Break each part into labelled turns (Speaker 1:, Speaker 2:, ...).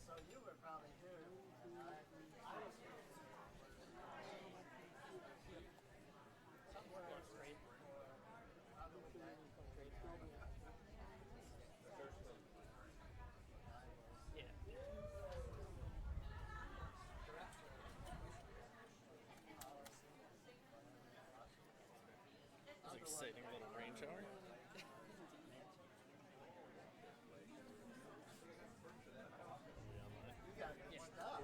Speaker 1: So you were probably here. I was here. Somewhere else.
Speaker 2: That's an exciting little rain shower.
Speaker 1: You got good stuff.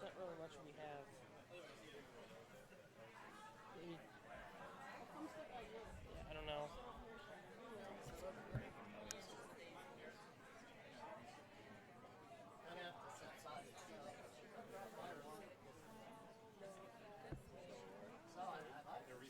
Speaker 3: Not really much we have. Maybe. Yeah, I don't know.
Speaker 1: Gonna have to set aside the stuff. So I like it.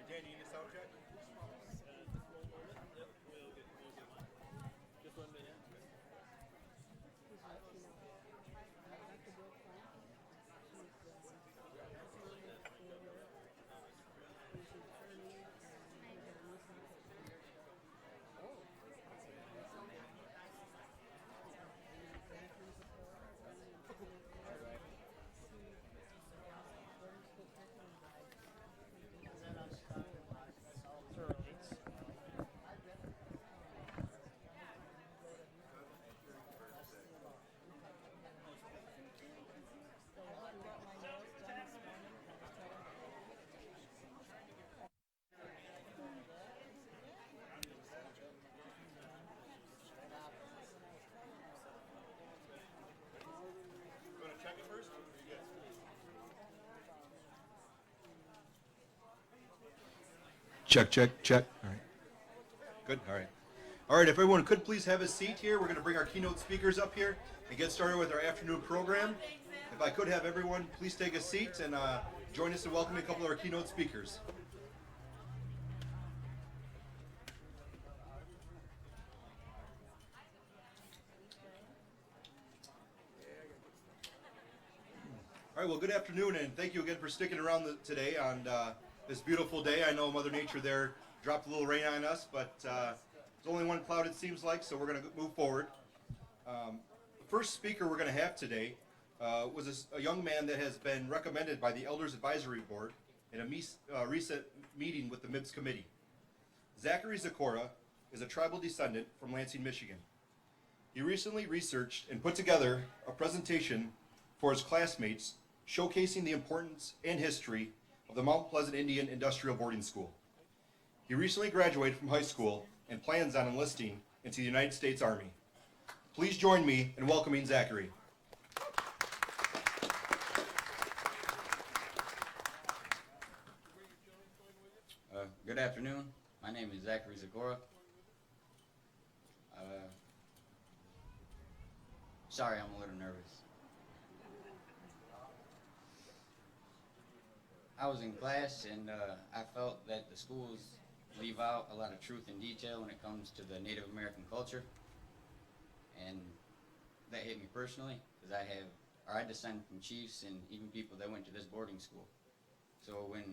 Speaker 4: Dan, you need a sound check?
Speaker 2: Just 1 minute.
Speaker 3: It's early.
Speaker 4: You want to check it first? Yes. Check, check, check. All right. Good. All right. All right. If everyone could please have a seat here, we're going to bring our keynote speakers up here and get started with our afternoon program. If I could have everyone please take a seat and join us in welcoming a couple of our keynote speakers. All right, well, good afternoon, and thank you again for sticking around today on this beautiful day. I know Mother Nature there dropped a little rain on us, but it's only one cloud it seems like, so we're going to move forward. The first speaker we're going to have today was a young man that has been recommended by the Elders Advisory Board in a recent meeting with the MIBS Committee. Zachary Zakora is a tribal descendant from Lansing, Michigan. He recently researched and put together a presentation for his classmates showcasing the importance and history of the Mount Pleasant Indian Industrial Boarding School. He recently graduated from high school and plans on enlisting into the United States Army. Please join me in welcoming Zachary.
Speaker 5: Good afternoon. My name is Zachary Zagora. Sorry, I'm a little nervous. I was in class and I felt that the schools leave out a lot of truth and detail when it comes to the Native American culture. And that hit me personally because I descend from chiefs and even people that went to this boarding school. So when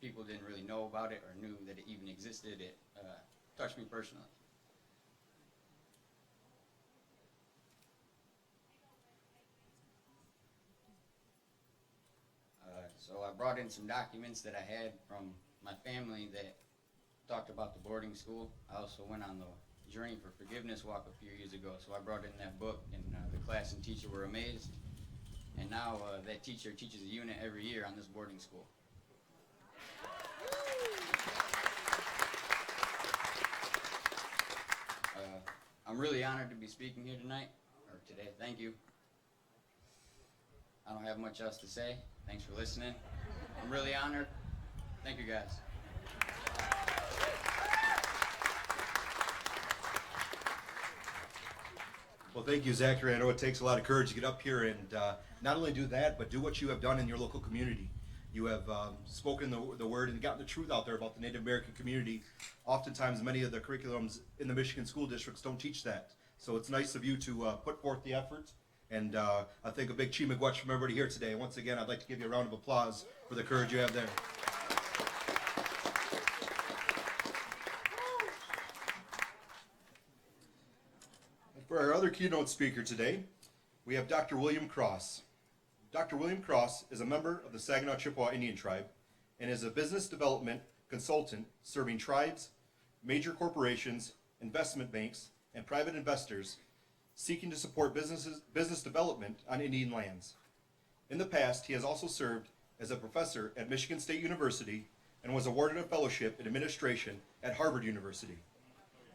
Speaker 5: people didn't really know about it or knew that it even existed, it touched me personally. So I brought in some documents that I had from my family that talked about the boarding school. I also went on the Journey for Forgiveness walk a few years ago, so I brought in that book, and the class and teacher were amazed. And now that teacher teaches a unit every year on this boarding school. I'm really honored to be speaking here tonight, or today. Thank you. I don't have much else to say. Thanks for listening. I'm really honored. Thank you, guys.
Speaker 4: Well, thank you, Zachary. I know it takes a lot of courage to get up here and not only do that, but do what you have done in your local community. You have spoken the word and gotten the truth out there about the Native American community. Oftentimes, many of the curriculums in the Michigan school districts don't teach that. So it's nice of you to put forth the effort. And I think a big Miigwech from everybody here today. Once again, I'd like to give you a round of applause for the courage you have there. And for our other keynote speaker today, we have Dr. William Cross. Dr. William Cross is a member of the Saginaw Chippewa Indian Tribe and is a business development consultant serving tribes, major corporations, investment banks, and private investors seeking to support business development on Indian lands. In the past, he has also served as a professor at Michigan State University and was awarded a fellowship in administration at Harvard University.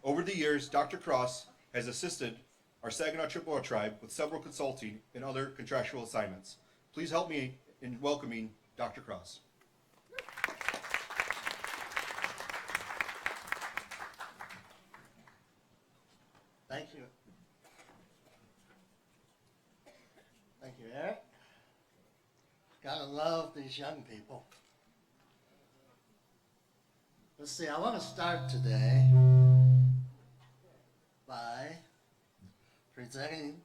Speaker 4: Over the years, Dr. Cross has assisted our Saginaw Chippewa tribe with several consulting and other contractual assignments. Please help me in welcoming Dr. Cross.
Speaker 1: Thank you. Thank you, Eric. Gotta love these young people. Let's see, I want to start today by presenting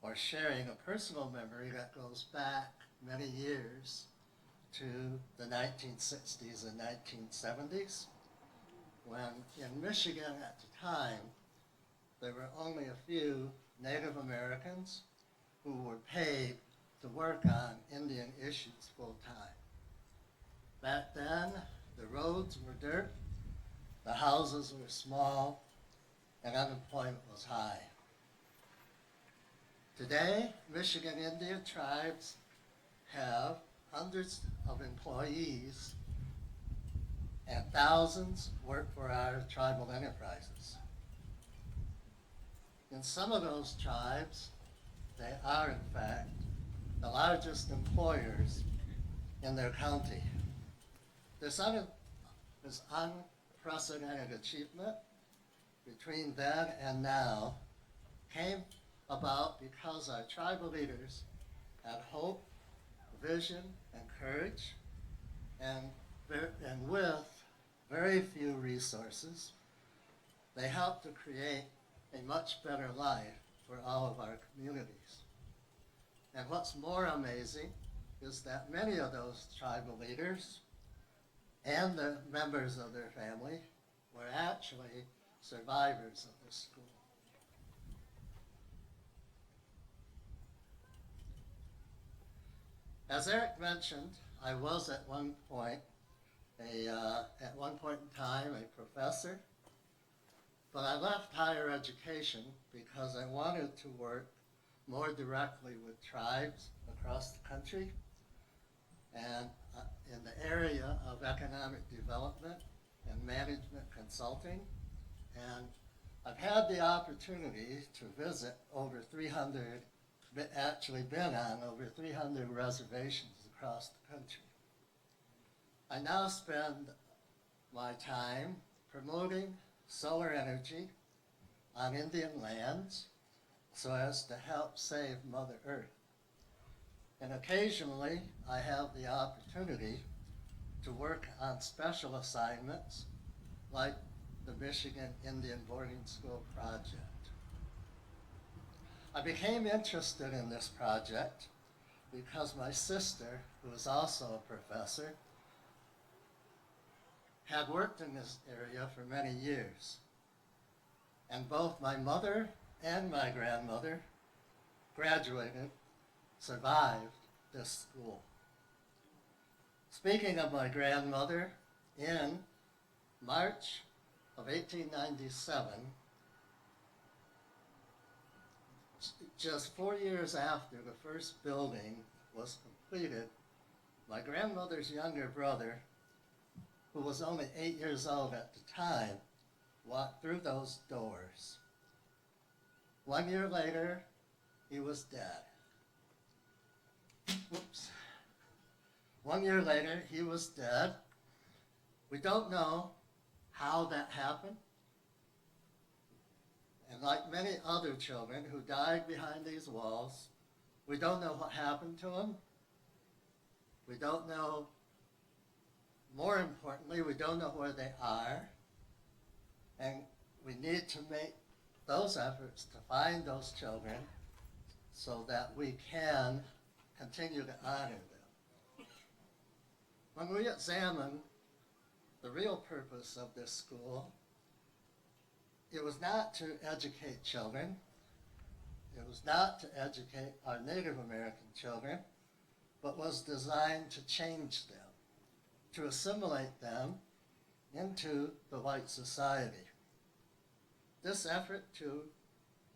Speaker 1: or sharing a personal memory that goes back many years to the 1960s and 1970s, when in Michigan at the time, there were only a few Native Americans who were paid to work on Indian issues full time. Back then, the roads were dirt, the houses were small, and unemployment was high. Today, Michigan Indian tribes have hundreds of employees and thousands work for our tribal enterprises. In some of those tribes, they are in fact the largest employers in their county. This unprecedented achievement between then and now came about because our tribal leaders had hope, vision, and courage, and with very few resources, they helped to create a much better life for all of our communities. And what's more amazing is that many of those tribal leaders and the members of their family were actually survivors of this school. As Eric mentioned, I was at one point in time a professor, but I left higher education because I wanted to work more directly with tribes across the country and in the area of economic development and management consulting. And I've had the opportunity to visit over 300, actually been on over 300 reservations across the country. I now spend my time promoting solar energy on Indian lands so as to help save Mother Earth. And occasionally, I have the opportunity to work on special assignments like the Michigan Indian Boarding School project. I became interested in this project because my sister, who is also a professor, had worked in this area for many years. And both my mother and my grandmother graduated, survived this school. Speaking of my grandmother, in March of 1897, just 4 years after the first building was completed, my grandmother's younger brother, who was only 8 years old at the time, walked through those doors. 1 year later, he was dead. Whoops. 1 year later, he was dead. We don't know how that happened. And like many other children who died behind these walls, we don't know what happened to them. We don't know, more importantly, we don't know where they are. And we need to make those efforts to find those children so that we can continue to honor them. When we examine the real purpose of this school, it was not to educate children. It was not to educate our Native American children, but was designed to change them, to assimilate them into the white society. This effort to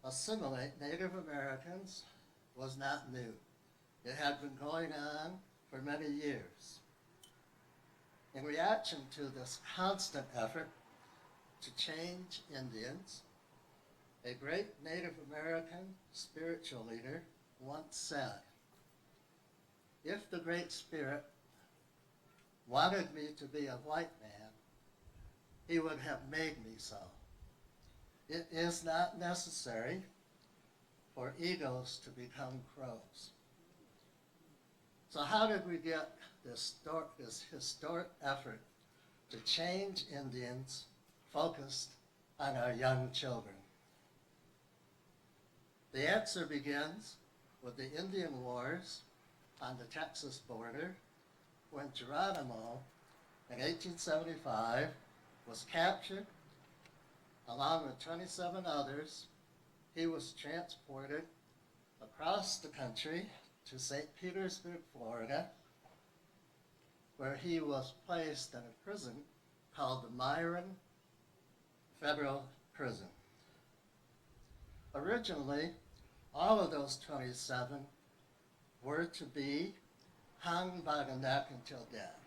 Speaker 1: assimilate Native Americans was not new. It had been going on for many years. In reaction to this constant effort to change Indians, a great Native American spiritual leader once said, "If the Great Spirit wanted me to be a white man, he would have made me so. It is not necessary for eagles to become crows." So how did we get this historic effort to change Indians focused on our young children? The answer begins with the Indian Wars on the Texas border, when Geronimo in 1875 was captured. Along with 27 others, he was transported across the country to St. Petersburg, Florida, where he was placed in a prison called the Myron Federal Prison. Originally, all of those 27 were to be hung by the neck until death.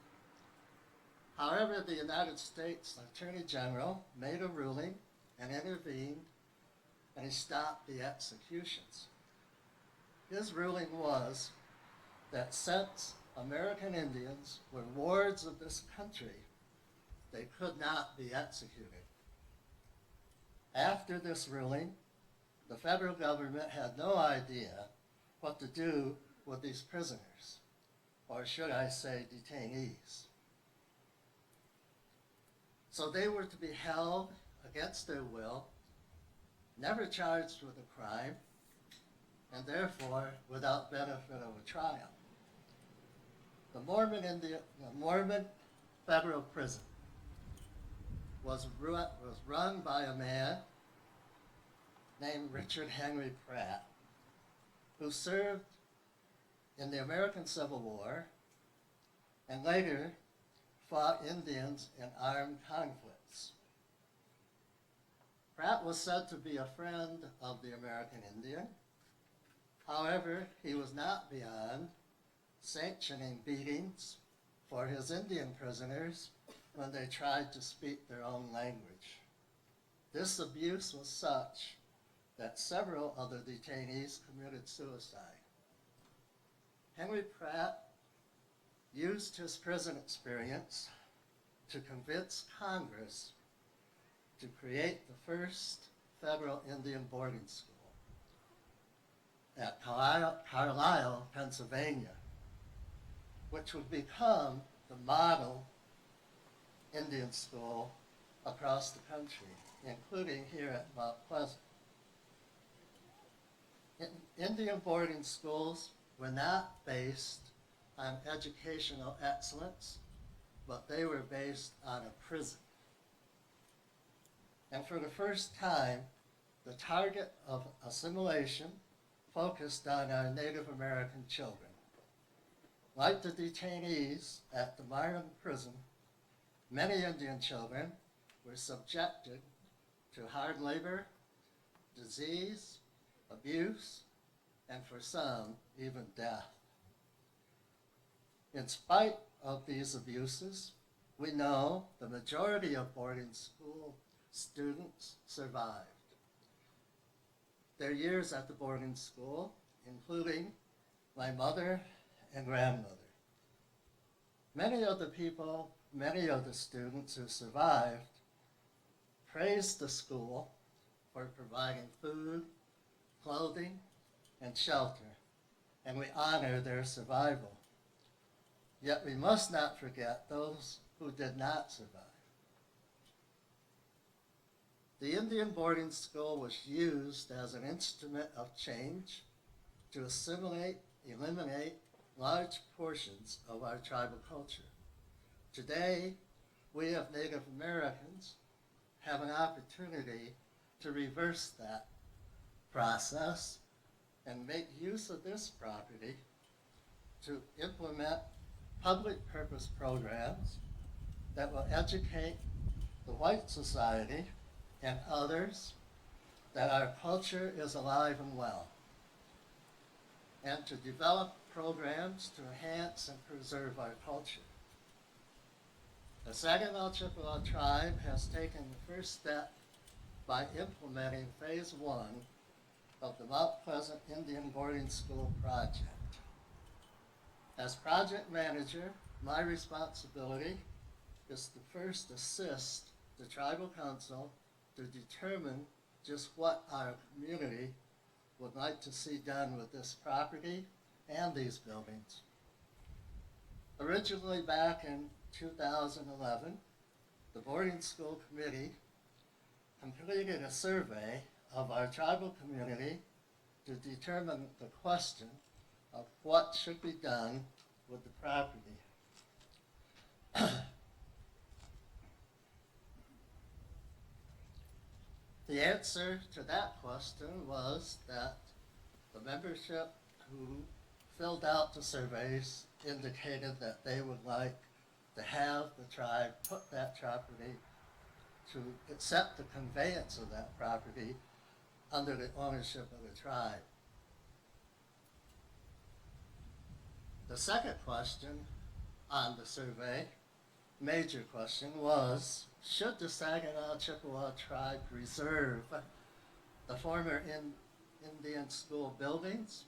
Speaker 1: However, the United States Attorney General made a ruling and intervened, and he stopped the executions. His ruling was that since American Indians were wards of this country, they could not be executed. After this ruling, the federal government had no idea what to do with these prisoners, or should I say detainees. So they were to be held against their will, never charged with a crime, and therefore without benefit of a trial. The Mormon federal prison was run by a man named Richard Henry Pratt, who served in the American Civil War and later fought Indians in armed conflicts. Pratt was said to be a friend of the American Indian. However, he was not beyond sanctioning beatings for his Indian prisoners when they tried to speak their own language. This abuse was such that several other detainees committed suicide. Henry Pratt used his prison experience to convince Congress to create the first federal Indian boarding school at Carlisle, Pennsylvania, which would become the model Indian school across the country, including here at Mount Pleasant. Indian boarding schools were not based on educational excellence, but they were based on a prison. And for the first time, the target of assimilation focused on our Native American children. Like the detainees at the Marham prison, many Indian children were subjected to hard labor, disease, abuse, and for some, even death. In spite of these abuses, we know the majority of boarding school students survived their years at the boarding school, including my mother and grandmother. Many of the students who survived praised the school for providing food, clothing, and shelter, and we honor their survival. Yet we must not forget those who did not survive. The Indian boarding school was used as an instrument of change to eliminate large portions of our tribal culture. Today, we as Native Americans have an opportunity to reverse that process and make use of this property to implement public purpose programs that will educate the white society and others that our culture is alive and well, and to develop programs to enhance and preserve our culture. The Saginaw Chippewa tribe has taken the first step by implementing phase 1 of the Mount Pleasant Indian Boarding School project. As project manager, my responsibility is to first assist the tribal council to determine just what our community would like to see done with this property and these buildings. Originally back in 2011, the boarding school committee completed a survey of our tribal community to determine the question of what should be done with the property. The answer to that question was that the membership who filled out the surveys indicated that they would like to have the tribe put that property, to accept the conveyance of that property under the ownership of the tribe. The second question on the survey, major question, was should the Saginaw Chippewa tribe reserve the former Indian school buildings?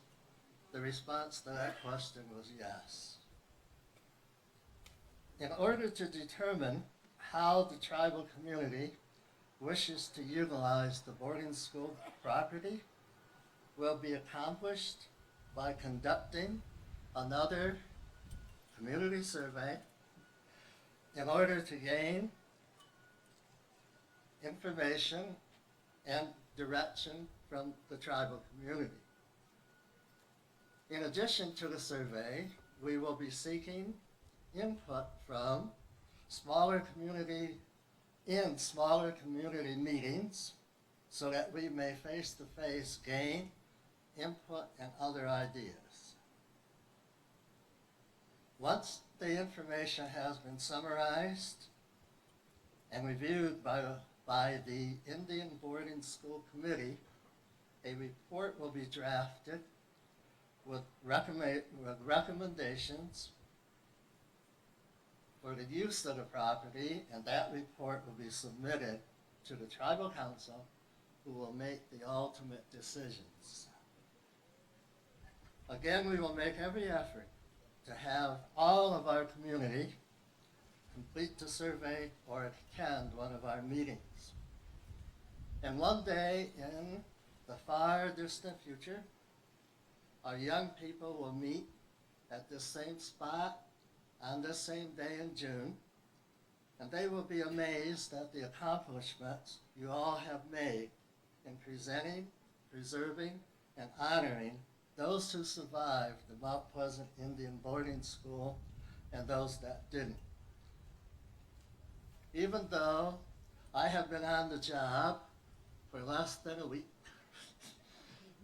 Speaker 1: The response to that question was yes. In order to determine how the tribal community wishes to utilize the boarding school property will be accomplished by conducting another community survey in order to gain information and direction from the tribal community. In addition to the survey, we will be seeking input from smaller community meetings so that we may face-to-face gain input and other ideas. Once the information has been summarized and reviewed by the Indian Boarding School Committee, a report will be drafted with recommendations for the use of the property, and that report will be submitted to the tribal council, who will make the ultimate decisions. Again, we will make every effort to have all of our community complete the survey or attend one of our meetings. And one day in the far distant future, our young people will meet at this same spot on this same day in June, and they will be amazed at the accomplishments you all have made in presenting, preserving, and honoring those who survived the Mount Pleasant Indian Boarding School and those that didn't. Even though I have been on the job for less than a week,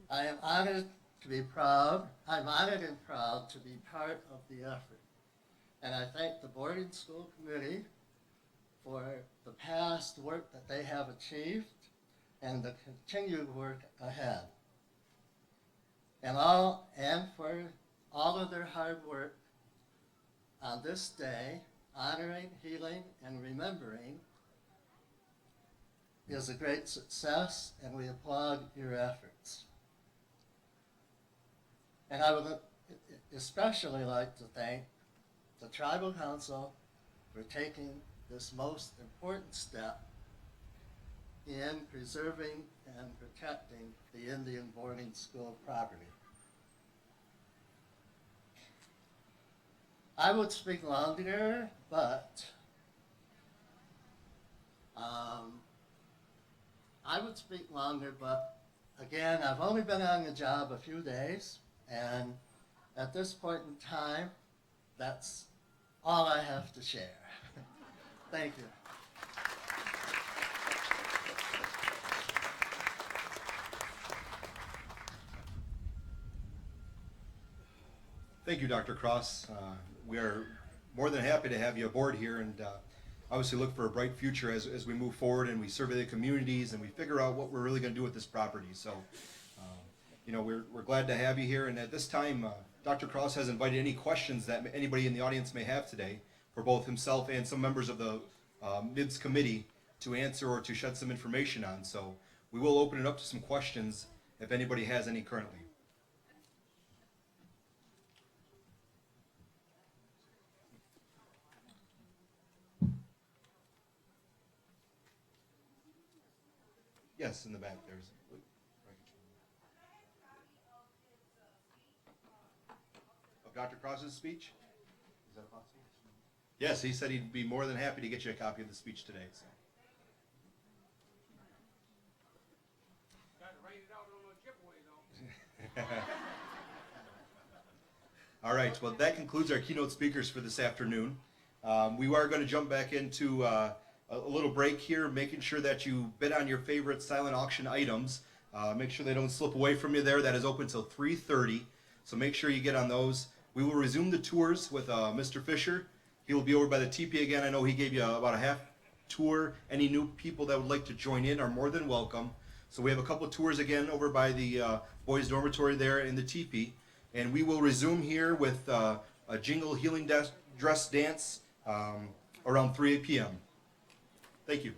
Speaker 1: I am honored to be proud. I'm honored and proud to be part of the effort. And I thank the boarding school committee for the past work that they have achieved and the continued work ahead. And for all of their hard work on this day, honoring, healing, and remembering is a great success, and we applaud your efforts. And I would especially like to thank the Tribal Council for taking this most important step in preserving and protecting the Indian boarding school property. I would speak longer, but again, I've only been on the job a few days, and at this point in time, that's all I have to share. Thank you.
Speaker 4: Thank you, Dr. Cross. We are more than happy to have you aboard here, and obviously look for a bright future as we move forward and we survey the communities and we figure out what we're really going to do with this property. So, we're glad to have you here. And at this time, Dr. Cross has invited any questions that anybody in the audience may have today for both himself and some members of the MIBS committee to answer or to shed some information on. So we will open it up to some questions if anybody has any currently. Yes, in the back there's. Of Dr. Cross's speech? Is that possible? Yes, he said he'd be more than happy to get you a copy of the speech today. So.
Speaker 6: Got to write it out on a Chippewa, though.
Speaker 4: All right, well, that concludes our keynote speakers for this afternoon. We are going to jump back into a little break here, making sure that you bid on your favorite silent auction items. Make sure they don't slip away from you there. That is open till 3:30, so make sure you get on those. We will resume the tours with Mr. Fisher. He will be over by the teepee again. I know he gave you about a half tour. Any new people that would like to join in are more than welcome. So we have a couple tours again over by the boys' dormitory there in the teepee. And we will resume here with a jingle healing dress dance around 3 p.m. Thank you.